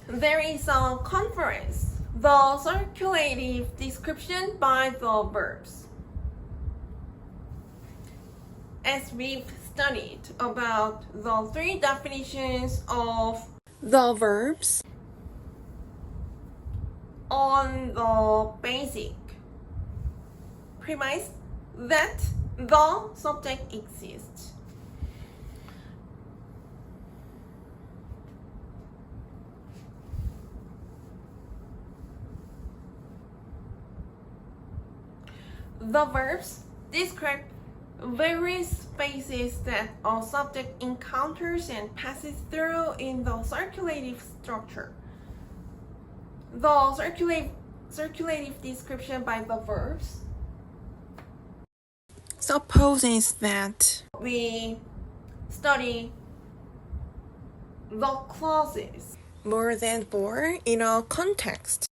there is a conference, the circulative description by the verbs. As we've studied about the three definitions of the verbs on the basic premise that the subject exists. The verbs describe various phases that a subject encounters and passes through in the circulative structure. The circulative description by the verbs supposes that we study the clauses more than four in a context.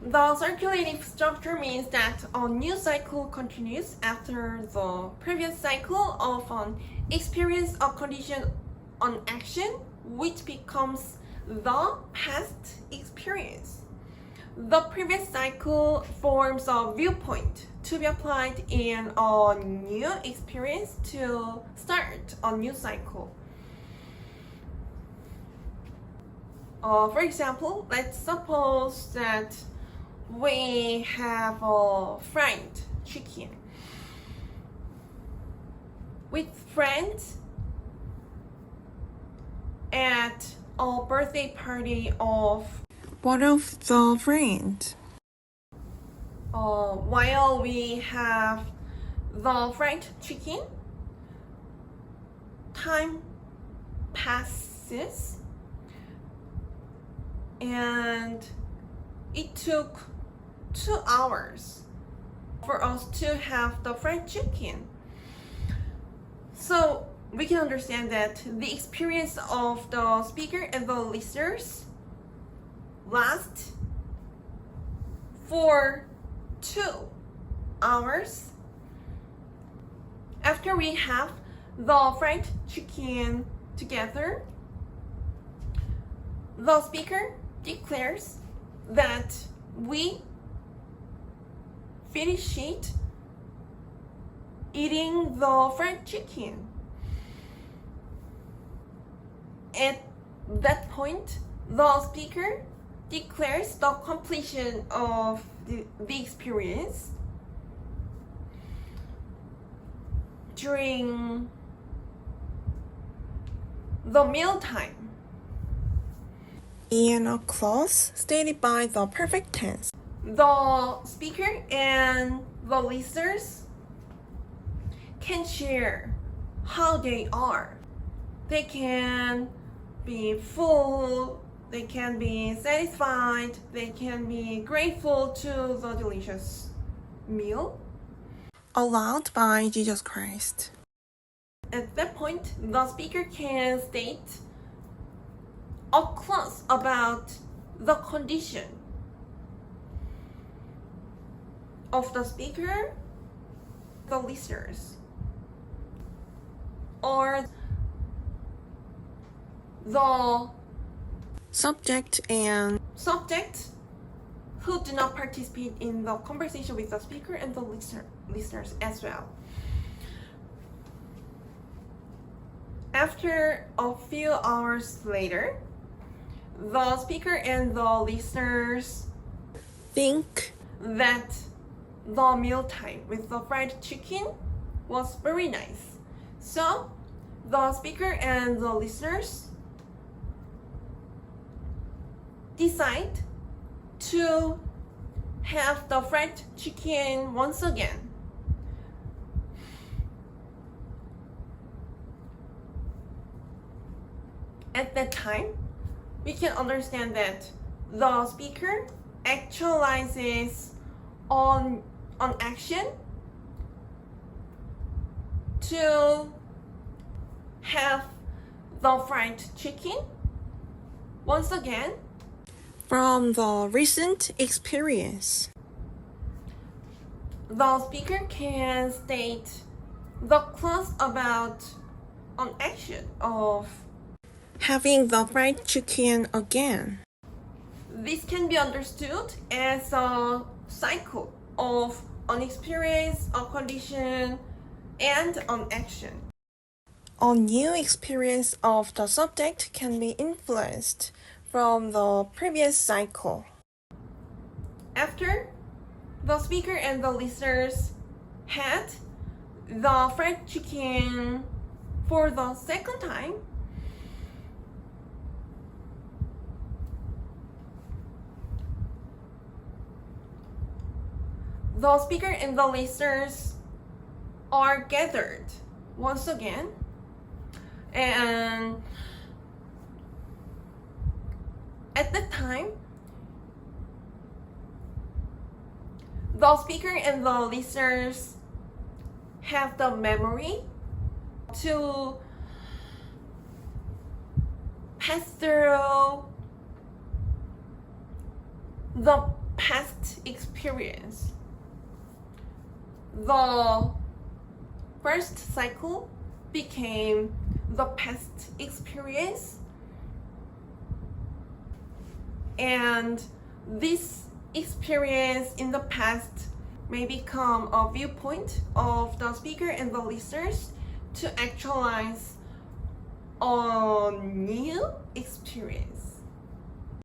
The circulative structure means that a new cycle continues after the previous cycle of an experience or condition on action, which becomes the past experience. The previous cycle forms a viewpoint to be applied in a new experience to start a new cycle. For example, let's suppose that we have a fried chicken with friends at a birthday party of one of the friends. While we have the fried chicken, time passes and it took 2 hours for us to have the fried chicken. So we can understand that the experience of the speaker and the listeners lasts for 2 hours. After we have the fried chicken together, the speaker declares that we finished eating the fried chicken. At that point, the speaker declares the completion of the experience during the mealtime in a clause stated by the perfect tense. The speaker and the listeners can share how they are. They can be full, they can be satisfied, they can be grateful to the delicious meal allowed by Jesus Christ. At that point, the speaker can state a clause about the condition of the speaker, the listeners, or the subject who do not participate in the conversation with the speaker and the listeners as well. After a few hours later, the speaker and the listeners think that the mealtime with the fried chicken was very nice. So the speaker and the listeners decide to have the fried chicken once again. At that time, we can understand that the speaker actualizes on action to have the fried chicken once again from the recent experience. The speaker can state the clause about an action of having the fried chicken again. This can be understood as a cycle of an experience, a condition, and an action. A new experience of the subject can be influenced from the previous cycle. After the speaker and the listeners had the fried chicken for the second time, the speaker and the listeners are gathered once again, and at that time, the speaker and the listeners have the memory to pass through the past experience. The first cycle became the past experience, and this experience in the past may become a viewpoint of the speaker and the listeners to actualize a new experience.